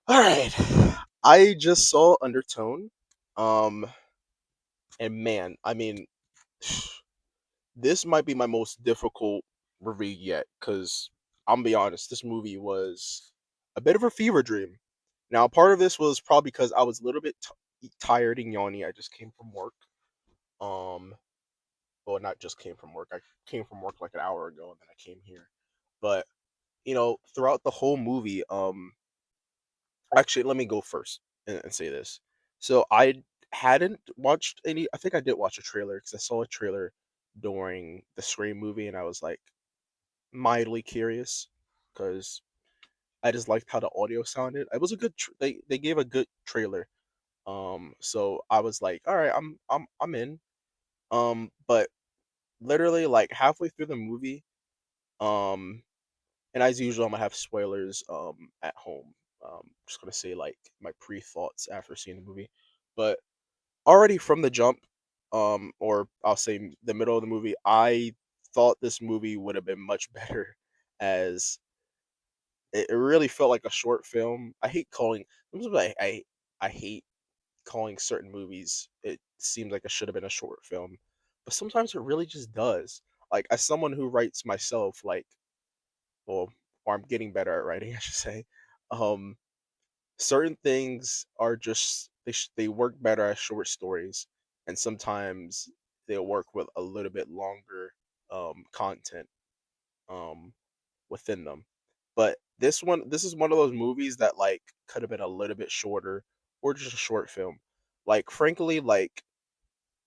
All right. I just saw Undertone. Um and man, I mean, this might be my most difficult review yet cuz I'm gonna be honest, this movie was a bit of a fever dream. Now, part of this was probably because I was a little bit tired and yawny. I just came from work. Um well, not just came from work. I came from work like an hour ago and then I came here. But, throughout the whole movie, actually, let me go first and say this. So I hadn't watched any. I think I did watch a trailer because I saw a trailer during the Scream movie, and I was like mildly curious because I just liked how the audio sounded. It was a good. They gave a good trailer. So I was like, all right, I'm in. But literally like halfway through the movie, um, and as usual, I'm gonna have spoilers at home. Just gonna say like my pre thoughts after seeing the movie, but already from the jump, or I'll say the middle of the movie, I thought this movie would have been much better, as it really felt like a short film. I hate calling. I hate calling certain movies. It seems like it should have been a short film, but sometimes it really just does. Like as someone who writes myself, like well, or I'm getting better at writing, I should say. Um, Certain things are just they work better as short stories, and sometimes they'll work with a little bit longer content um within them. But this is one of those movies that like could have been a little bit shorter or just a short film. Like frankly, like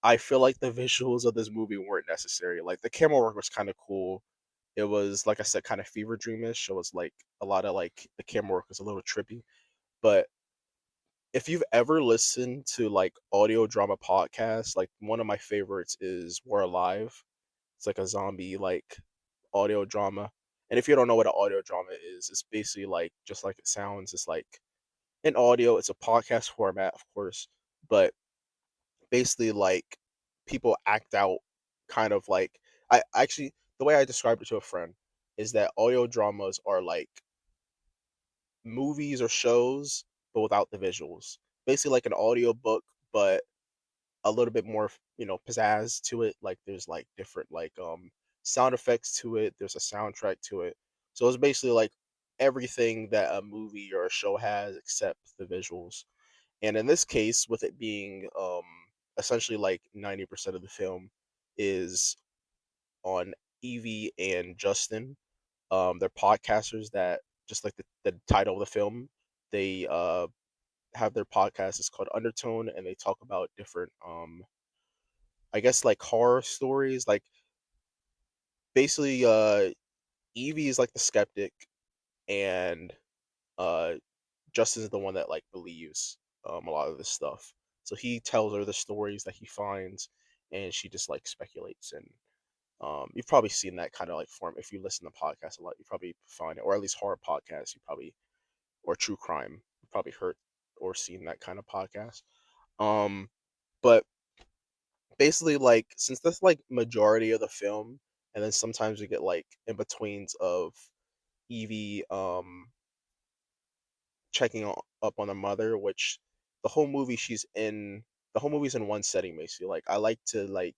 I feel like the visuals of this movie weren't necessary. Like the camera work was kind of cool. It was like I said, kind of fever dreamish. It was like a lot of like the camera work was a little trippy. But if you've ever listened to like audio drama podcasts, like one of my favorites is We're Alive. It's like a zombie like audio drama. And if you don't know what an audio drama is, it's basically like just like it sounds. It's like in audio, it's a podcast format, of course, but basically like people act out kind of like I actually the way I described it to a friend is that audio dramas are like movies or shows but without the visuals. Basically like an audio book but a little bit more, pizzazz to it. Like there's like different like sound effects to it. There's a soundtrack to it. So it's basically like everything that a movie or a show has except the visuals. And in this case, with it being essentially like 90% of the film is on Evie and Justin. They're podcasters that just like the title of the film, they have their podcast. It's called Undertone, and they talk about different I guess like horror stories. Like basically Evie is like the skeptic and uh Justin is the one that like believes a lot of this stuff. So he tells her the stories that he finds and she just like speculates, and you've probably seen that kind of like form if you listen to podcasts a lot. You probably find it, or at least horror podcasts, you probably or true crime, you probably heard or seen that kind of podcast. Um but basically like since that's like majority of the film, and then sometimes we get like in betweens of Evie checking up on her mother, which the whole movie she's in the whole movie's in one setting basically. Like I like to like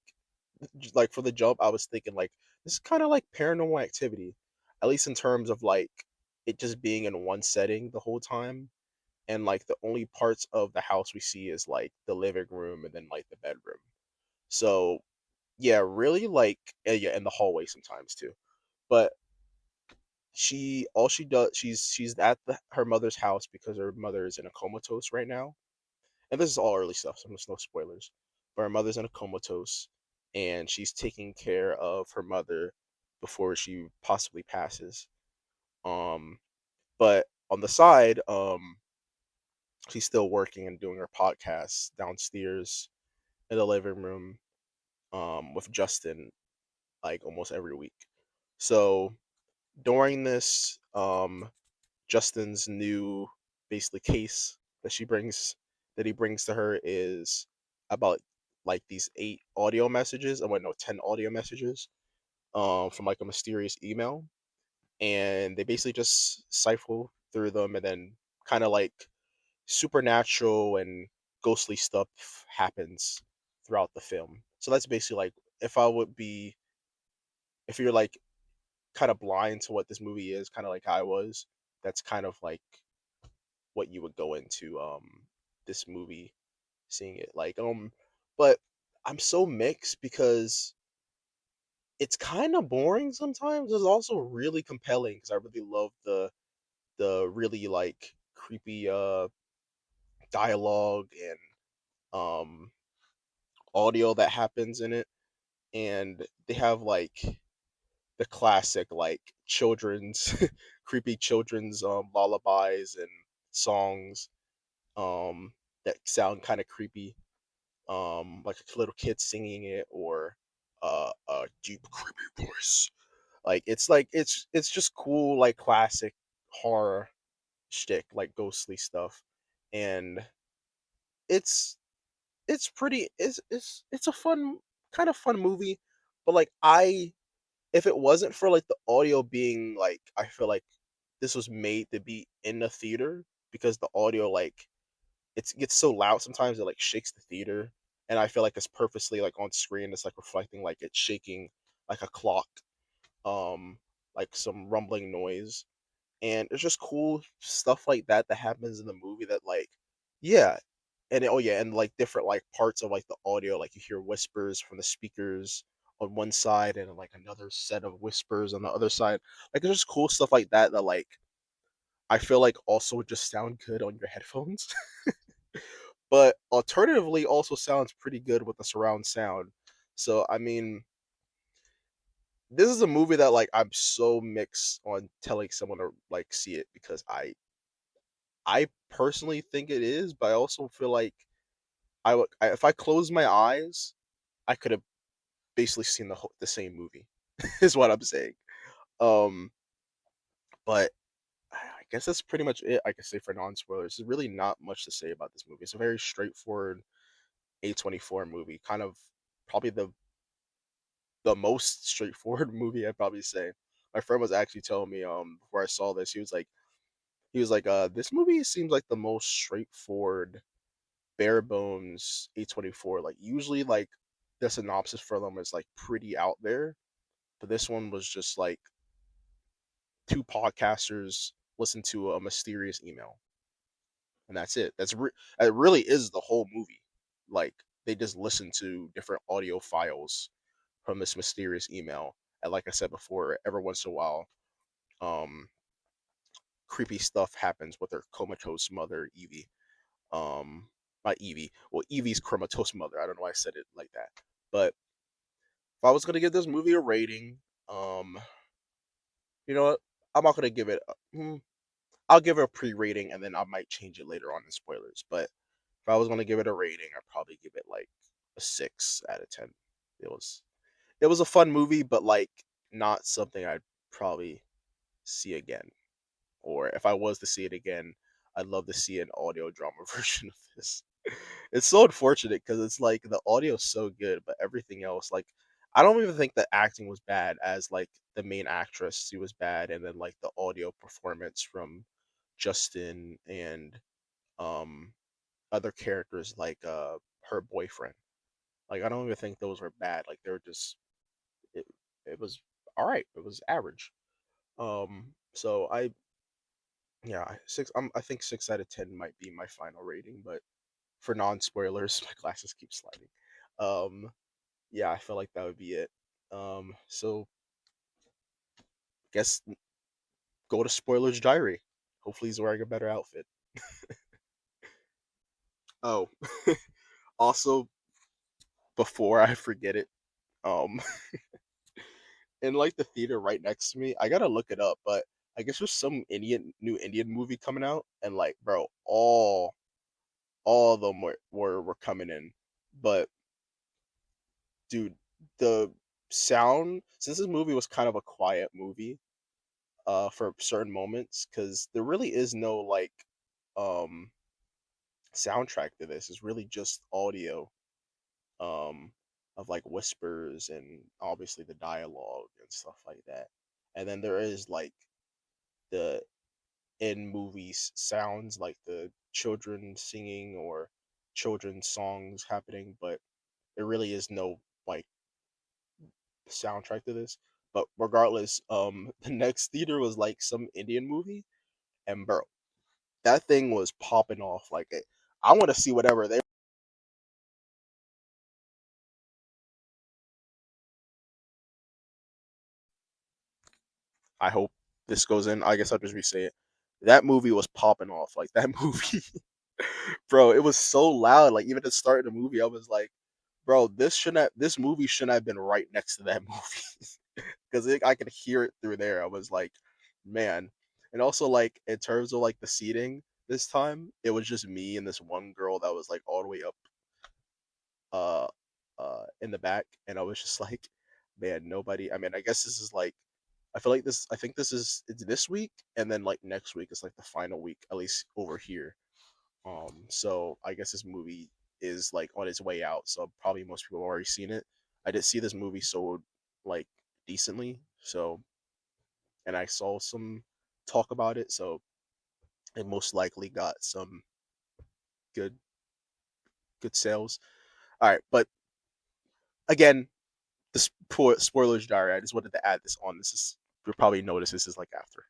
for the jump I was thinking like this is kind of like Paranormal Activity, at least in terms of like it just being in one setting the whole time, and like the only parts of the house we see is like the living room and then like the bedroom. So yeah, really like yeah, in the hallway sometimes too. But she does she's at her mother's house because her mother is in a comatose right now. And this is all early stuff, so there's no spoilers. But her mother's in a comatose, and she's taking care of her mother before she possibly passes. Um, but on the side, she's still working and doing her podcast downstairs in the living room, with Justin like almost every week. So during this, Justin's new basically case that he brings to her is about like these 8 audio messages. I went no 10 audio messages from like a mysterious email, and they basically just cipher through them and then kind of like supernatural and ghostly stuff happens throughout the film. So that's basically like if I would be if you're like kind of blind to what this movie is, kind of like I was, that's kind of like what you would go into this movie seeing it like but I'm so mixed because it's kind of boring sometimes. It's also really compelling because I really love the really like creepy dialogue and audio that happens in it, and they have like the classic like children's creepy children's lullabies and songs um that sound kind of creepy, like a little kid singing it, or a deep creepy voice. Like it's just cool like classic horror shtick, like ghostly stuff. And it's it's a fun kind of fun movie, but like I if it wasn't for like the audio being like I feel like this was made to be in the theater because the audio like it gets so loud sometimes it like shakes the theater, and I feel like it's purposely like on screen it's like reflecting like it's shaking like a clock, um like some rumbling noise, and it's just cool stuff like that that happens in the movie that like yeah. And oh yeah, and like different like parts of like the audio, like you hear whispers from the speakers on one side and like another set of whispers on the other side. Like there's just cool stuff like that that like I feel like also just sound good on your headphones. But alternatively also sounds pretty good with the surround sound. So I mean, this is a movie that like I'm so mixed on telling someone to like see it because I personally think it is, but I also feel like if I close my eyes, I could have basically seen the same movie. Is what I'm saying. Um, but I guess that's pretty much it. I can say for non spoilers. There's really not much to say about this movie. It's a very straightforward A24 movie, kind of probably the most straightforward movie I'd probably say. My friend was actually telling me before I saw this, he was like this movie seems like the most straightforward bare bones A24. Like usually like the synopsis for them is like pretty out there, but this one was just like two podcasters listen to a mysterious email, and that's it. It really is the whole movie. Like they just listen to different audio files from this mysterious email, and like I said before, every once in a while, um, creepy stuff happens with their comatose mother Evie. Um, Not Evie. Well, Evie's comatose mother. I don't know why I said it like that, but if I was gonna give this movie a rating, um, you know what? I'm not gonna give it. I'll give it a pre-rating, and then I might change it later on in spoilers. But if I was gonna give it a rating, I'd probably give it like a 6 out of 10. It was it was a fun movie, but like not something I'd probably see again. Or if I was to see it again, I'd love to see an audio drama version of this. It's so unfortunate because it's like the audio is so good, but everything else, like I don't even think the acting was bad as like the main actress, she was bad, and then like the audio performance from Justin and um other characters like her boyfriend. Like I don't even think those were bad. Like they were just it, it was all right. It was average. So I yeah, I think 6 out of 10 might be my final rating, but for non spoilers, my glasses keep sliding. Um, yeah, I feel like that would be it. So guess go to Spoilers Diary. Hopefully he's wearing a better outfit. Oh, also before I forget it, um, in like the theater right next to me, I gotta look it up, but I guess there's some new Indian movie coming out, and like, bro, all of them were coming in, but dude, the sound since this movie was kind of a quiet movie for certain moments because there really is no like um soundtrack to this. It's really just audio um of like whispers and obviously the dialogue and stuff like that. And then there is like the in movies sounds like the children singing or children's songs happening, but there really is no like soundtrack to this. But regardless, the next theater was like some Indian movie, and bro, that thing was popping off like it. I want to see whatever they. I hope this goes in. I guess I'll just re-say it. That movie was popping off. Like that movie, bro. It was so loud. Like even at the start of the movie, I was like, bro, this shouldn't. This movie shouldn't have been right next to that movie because I could hear it through there. I was like, man. And also like in terms of like the seating this time, it was just me and this one girl that was like all the way up uh in the back, and I was just like, man, nobody. I mean, I guess this is like, I feel like this. I think this is it's this week, and then like next week is like the final week, at least over here. So I guess this movie is like on its way out. So probably most people have already seen it. I did see this movie sold like decently. So, and I saw some talk about it. So it most likely got some good good sales. All right, but again, the spoilers diary. I just wanted to add this on. This is, you'll probably notice this is like after.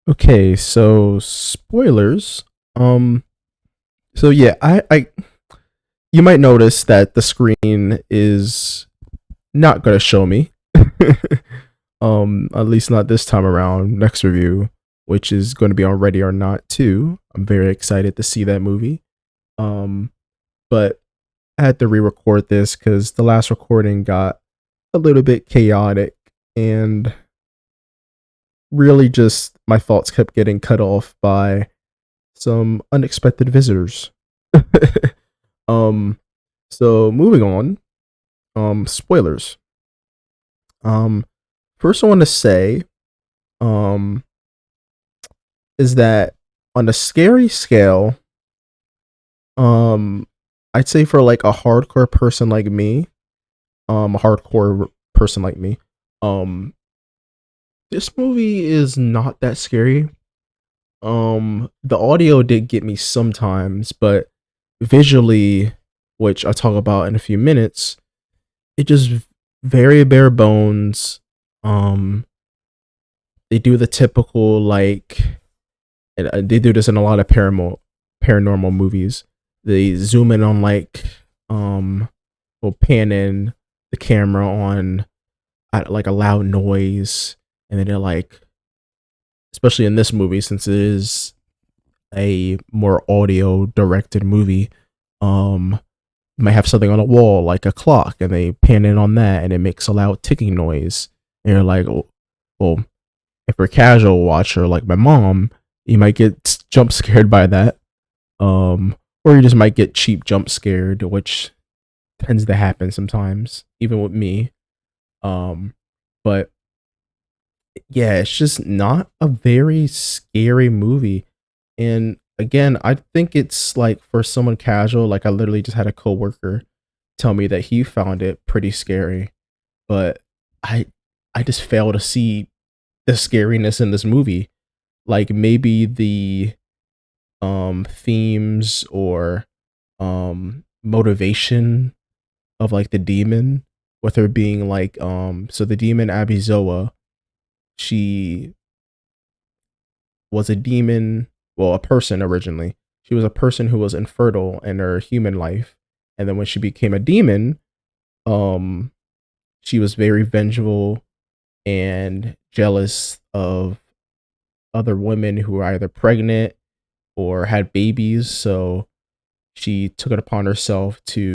Okay, so spoilers. Um, so yeah, I you might notice that the screen is not gonna show me. At least not this time around. Next review, which is going to be on Ready or Not too. I'm very excited to see that movie. Um, but I had to re-record this because the last recording got a little bit chaotic and really just my thoughts kept getting cut off by some unexpected visitors. um, so moving on. Spoilers. Um, First I want to say, um, is that on a scary scale, um, I'd say for like a hardcore person like me, a hardcore person like me, um, this movie is not that scary. The audio did get me sometimes, but visually, which I'll talk about in a few minutes, it just very bare bones. Um, they do the typical like, and they do this in a lot of paranormal movies. They zoom in on like, will pan in the camera on at like a loud noise, and then they're like, especially in this movie since it is a more audio directed movie, um, you might have something on a wall like a clock, and they pan in on that, and it makes a loud ticking noise, and you're like, oh, well, if you're a casual watcher like my mom, you might get jump scared by that, or you just might get cheap jump scared, which tends to happen sometimes, even with me. Um, but yeah, it's just not a very scary movie. And again, I think it's like for someone casual, like I literally just had a coworker tell me that he found it pretty scary, but I I just fail to see the scariness in this movie. Like maybe the themes or motivation of like the demon, with her being like so the demon Abizoa, she was a demon, well, a person originally. She was a person who was infertile in her human life, and then when she became a demon, um, she was very vengeful and jealous of other women who were either pregnant or had babies. So she took it upon herself to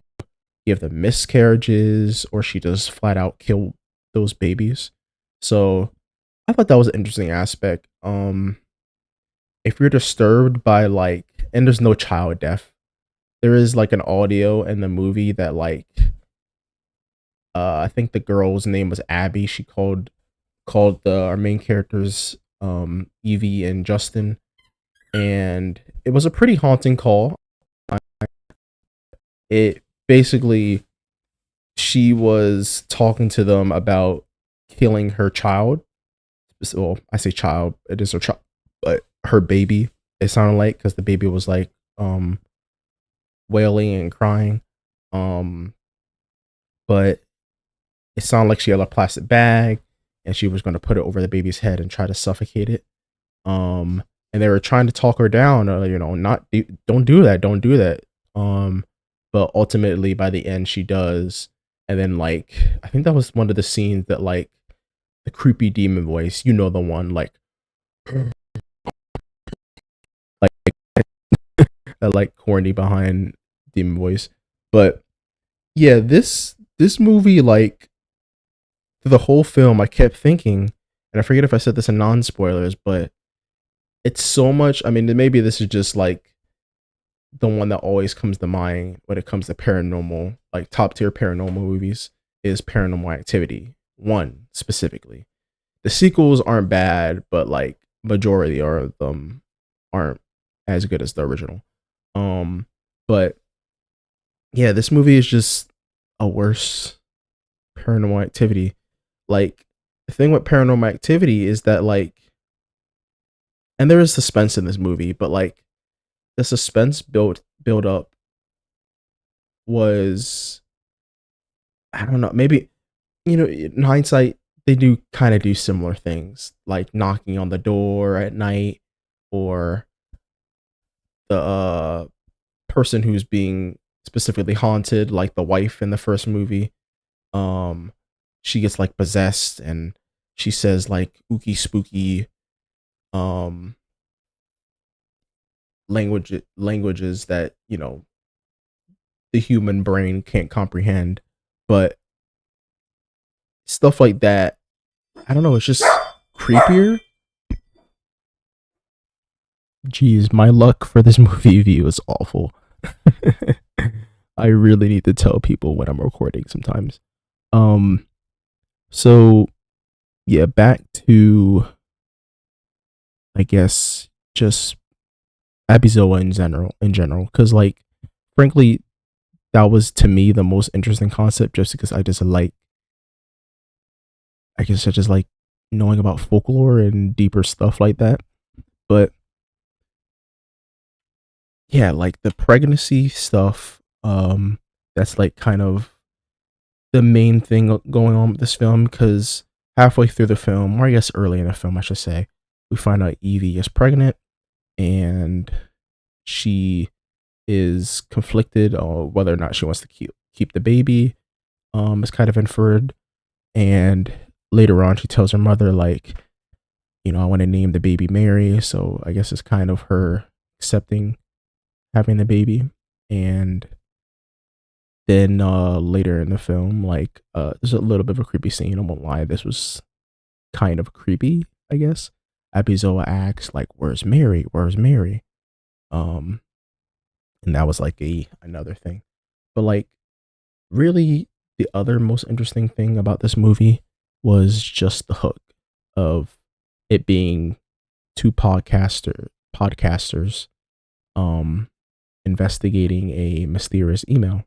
give them miscarriages, or she just flat out killed those babies. So I thought that was an interesting aspect. If you're disturbed by like, and there's no child death, there is like an audio in the movie that like, I think the girl's name was Abby. She called the our main characters Evie and Justin, and it was a pretty haunting call. It basically, she was talking to them about killing her child. Well, I say child, it is her child. but her baby, it sounded like, because the baby was like wailing and crying. Um, but it sounded like she had a plastic bag and she was going to put it over the baby's head and try to suffocate it. Um, and they were trying to talk her down, not don't do that, don't do that. Um, but ultimately, by the end, she does. And then, like, I think that was one of the scenes that, like, the creepy demon voice, the one, like that, like, corny behind demon voice. But yeah, this movie, like, the whole film, I kept thinking, and I forget if I said this in non spoilers, but it's so much. I mean, maybe this is just like the one that always comes to mind when it comes to paranormal, like top tier paranormal movies, is Paranormal Activity 1 specifically. The sequels aren't bad, but like majority of them aren't as good as the original. Um, but yeah, this movie is just a worse Paranormal Activity. Like, the thing with Paranormal Activity is that, like, and there is suspense in this movie, but like the suspense build up was, I don't know, maybe, in hindsight, they do kind of do similar things, like knocking on the door at night, or the person who's being specifically haunted, like the wife in the first movie. Um, she gets like possessed, and she says like ooky spooky um languages that the human brain can't comprehend. But stuff like that, I don't know, it's just creepier. Jeez, my luck for this movie view is awful. I really need to tell people when I'm recording sometimes. Um, so yeah, back to, I guess, just Abizoa in general, because, like, frankly, that was to me the most interesting concept, just because I guess I just like knowing about folklore and deeper stuff like that. But yeah, like the pregnancy stuff, that's like kind of the main thing going on with this film, because halfway through the film, or I guess early in the film, I should say, we find out Evie is pregnant, and she is conflicted on whether or not she wants to keep the baby. It's kind of inferred, and later on, she tells her mother, like, I want to name the baby Mary. So I guess it's kind of her accepting having the baby. And then later in the film, like, there's a little bit of a creepy scene. I won't lie, this was kind of creepy, I guess. Abizoa asks, like, "Where's Mary? Where's Mary?" Um, and that was like a another thing. But like, really, the other most interesting thing about this movie was just the hook of it being two podcasters um investigating a mysterious email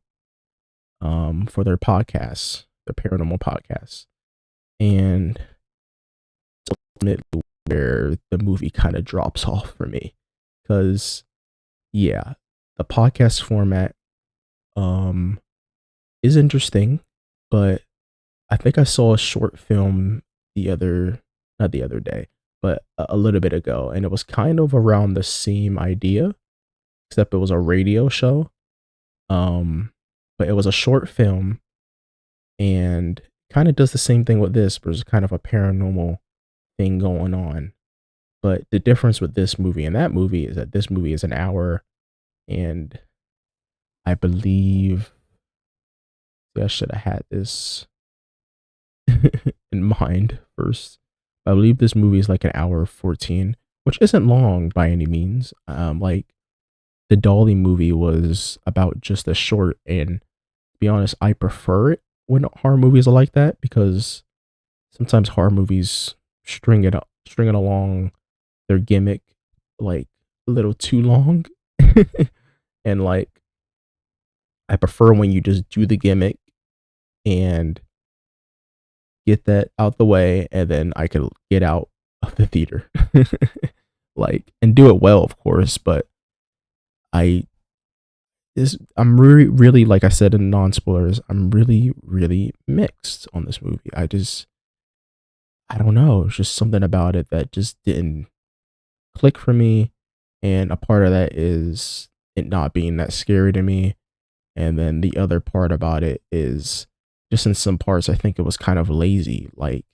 for their podcasts, their paranormal podcasts. And ultimately where the movie kind of drops off for me, because yeah, the podcast format um is interesting, but I think I saw a short film the other not the other day, but a little bit ago, and it was kind of around the same idea, except it was a radio show. But it was a short film, and kind of does the same thing with this, but there's kind of a paranormal thing going on. But the difference with this movie and that movie is that this movie is an hour, and I believe, I should have had this in mind first. I believe this movie is like an hour 14, which isn't long by any means. Like, the Dolly movie was about just as short, and to be honest, I prefer it when horror movies are like that, because sometimes horror movies string it along their gimmick like a little too long. And like, I prefer when you just do the gimmick and get that out the way, and then I could get out of the theater. like, and do it well, of course. But I I'm really, like I said in non spoilers, I'm really mixed on this movie. I don't know. It's just something about it that just didn't click for me, and a part of that is it not being that scary to me, and then the other part about it is just in some parts I think it was kind of lazy. Like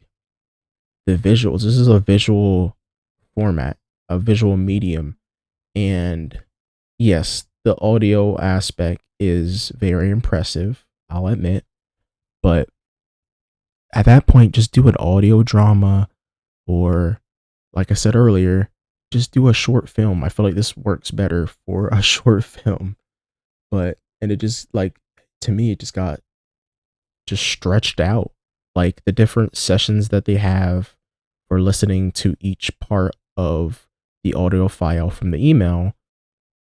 the visuals. This is a visual format, a visual medium, and yes, the audio aspect is very impressive, I'll admit, but at that point just do an audio drama, or like I said earlier, just do a short film. I feel like this works better for a short film. But and it just like, to me it just got just stretched out. Like the different sessions that they have for listening to each part of the audio file from the email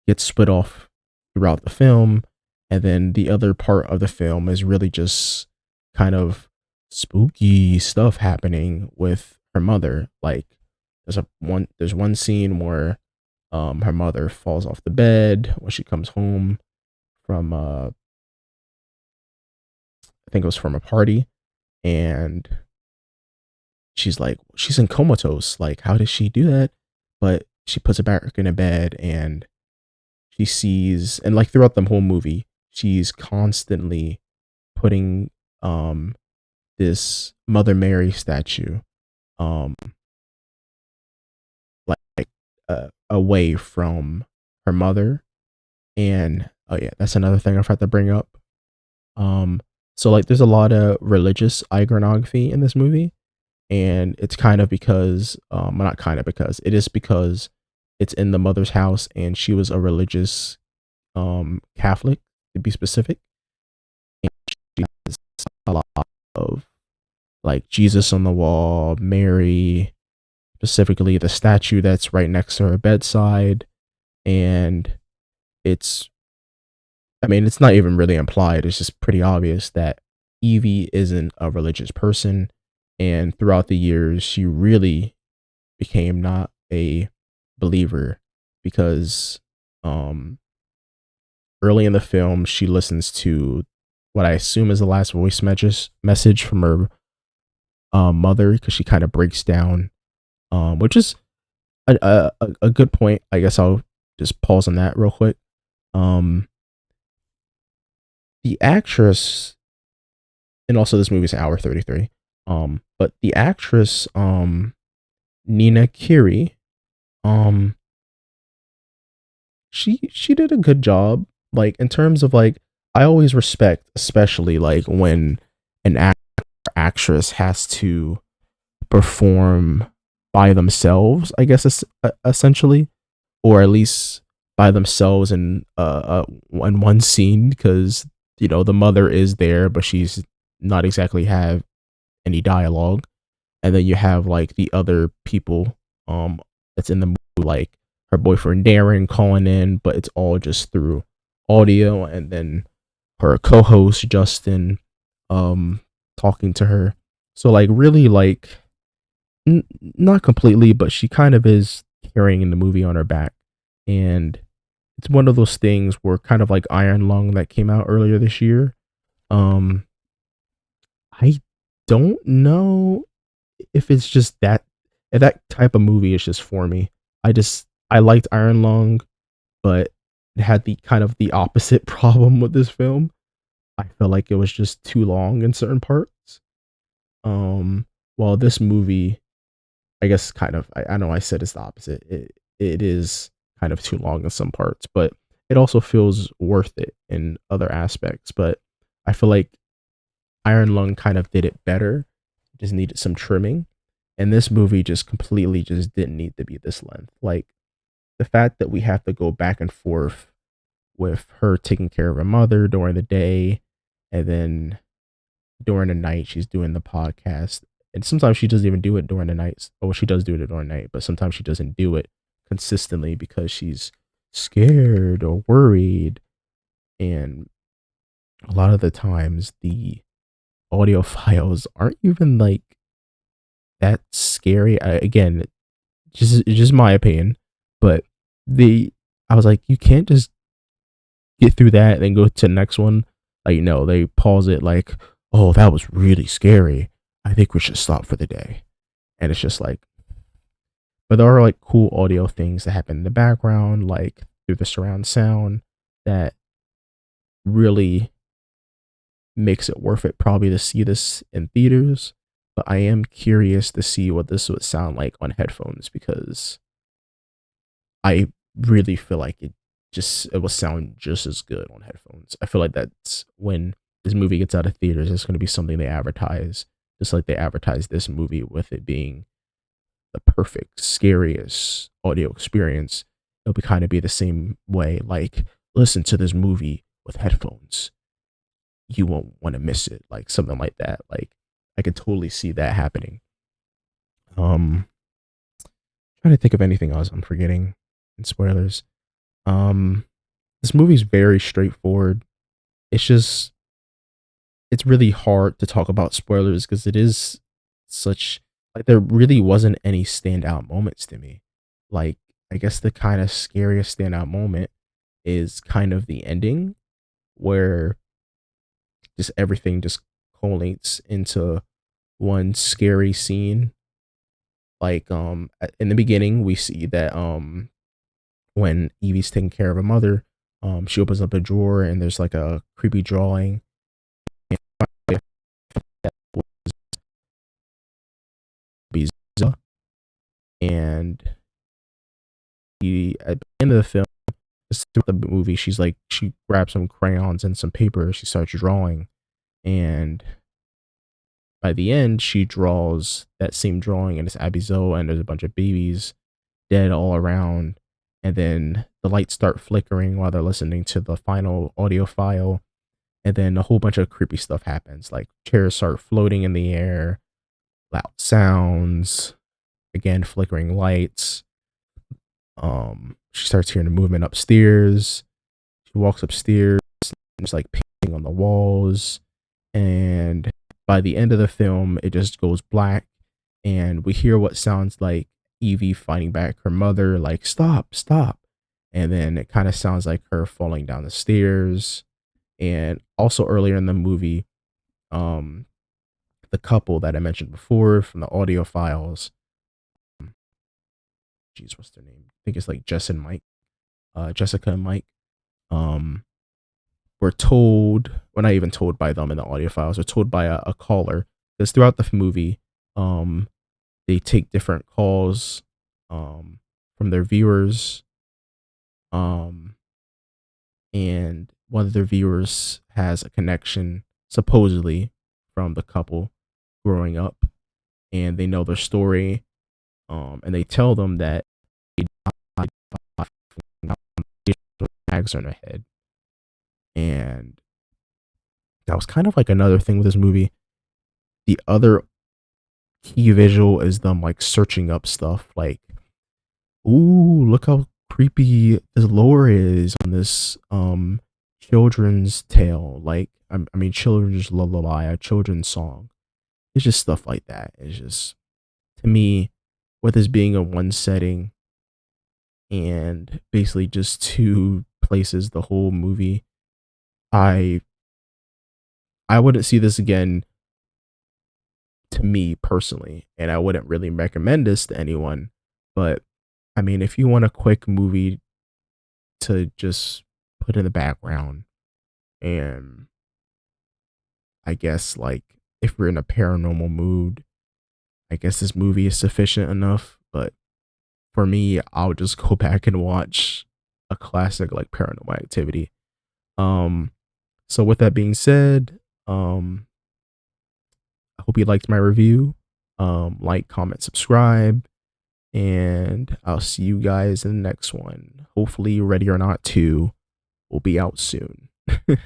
gets split off throughout the film, and then the other part of the film is really just kind of spooky stuff happening with her mother. Like there's one scene where her mother falls off the bed when she comes home from I think it was from a party, and she's in comatose. Like, how did she do that? But she puts it back in a bed, and she sees, and like throughout the whole movie, she's constantly putting this Mother Mary statue um like away from her mother. And oh yeah, that's another thing I forgot to bring up. Um, so like there's a lot of religious iconography in this movie, and it's kind of because well, not kind of because it is because it's in the mother's house, and she was a religious Catholic to be specific. And she has a lot of like Jesus on the wall, Mary, specifically the statue that's right next to her bedside, and it's I mean, it's not even really implied. It's just pretty obvious that Evie isn't a religious person. And throughout the years, she really became not a believer because um, early in the film, she listens to what I assume is the last message from her mother, because she kind of breaks down, which is a good point. I guess I'll just pause on that real quick. Um, the actress, and also this movie's an hour 33. But the actress, Nina Kiri, um, she did a good job. Like in terms of like, I always respect, especially like when an actress has to perform by themselves. I guess essentially, or at least by themselves in one scene, because the mother is there, but she's not exactly have any dialogue. And then you have like the other people that's in the movie, like her boyfriend Darren calling in, but it's all just through audio, and then her co-host Justin um talking to her. So like really like not completely, but she kind of is carrying the movie on her back. And it's one of those things where, kind of like Iron Lung that came out earlier this year, um I don't know if it's just that, if that type of movie is just for me. I liked Iron Lung, but it had the kind of the opposite problem with this film. I felt like it was just too long in certain parts. Um, while this movie, I guess kind of, I know I said it's the opposite. It is kind of too long in some parts, but it also feels worth it in other aspects. But I feel like Iron Lung kind of did it better. Just needed some trimming. And this movie just completely just didn't need to be this length. Like the fact that we have to go back and forth with her taking care of her mother during the day, and then during the night she's doing the podcast. And sometimes she doesn't even do it during the nights. Or she does do it during the night, but sometimes she doesn't do it consistently because she's scared or worried. And a lot of the times the audio files aren't even like that scary. Again, just my opinion. But the I was like, you can't just get through that and then go to the next one. Like, no, they pause it like, oh, that was really scary. I think we should stop for the day. And it's just like, but there are like cool audio things that happen in the background, like through the surround sound, that really makes it worth it probably to see this in theaters. But I am curious to see what this would sound like on headphones because I really feel like it will sound just as good on headphones. I feel like that's when this movie gets out of theaters, it's going to be something they advertise, just like they advertised this movie with it being the perfect, scariest audio experience. It'll be kind of be the same way. Like, listen to this movie with headphones. You won't want to miss it. Like something like that. Like I could totally see that happening. Um, trying to think of anything else I'm forgetting in spoilers. Um, this movie's very straightforward. It's just it's really hard to talk about spoilers because it is such like there really wasn't any standout moments to me. Like I guess the kind of scariest standout moment is kind of the ending where just everything just collates into one scary scene. Like in the beginning we see that when Evie's taking care of her mother, she opens up a drawer and there's like a creepy drawing and at the end of the film, throughout the movie, she's like she grabs some crayons and some paper, she starts drawing, and by the end, she draws that same drawing, and it's Abby Zoe, and there's a bunch of babies dead all around, and then the lights start flickering while they're listening to the final audio file, and then a whole bunch of creepy stuff happens, like chairs start floating in the air, loud sounds, again flickering lights. She starts hearing the movement upstairs. She walks upstairs, and there's like painting on the walls, and by the end of the film, it just goes black, and we hear what sounds like Evie fighting back her mother, like "Stop, stop," and then it kind of sounds like her falling down the stairs. And also earlier in the movie, um, the couple that I mentioned before from the audio files, geez, what's their name? I think it's like Jess and Mike, Jessica and Mike. Um, were told, well, not even told by them in the audio files, were told by a caller. Because throughout the movie, um, they take different calls from their viewers, um, and one of their viewers has a connection, supposedly, from the couple growing up, and they know their story, and they tell them that they died by bags on their head, and that was kind of like another thing with this movie. The other key visual is them like searching up stuff like, ooh, look how creepy this lore is on this children's tale. Like I mean children's lullaby, a children's song. It's just stuff like that. It's just to me, with this being in one setting and basically just two places the whole movie, I I wouldn't see this again to me personally, and I wouldn't really recommend this to anyone. But I mean, if you want a quick movie to just put in the background, and I guess like if we're in a paranormal mood, I guess this movie is sufficient enough. But for me, I'll just go back and watch a classic like Paranormal Activity. Um, so with that being said, I hope you liked my review. Like, comment, subscribe, and I'll see you guys in the next one. Hopefully, Ready or Not 2 will be out soon. I'm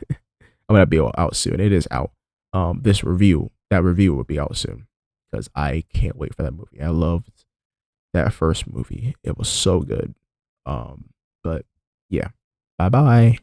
gonna be out soon. It is out. That review will be out soon because I can't wait for that movie. I loved that first movie. It was so good. But yeah, bye bye.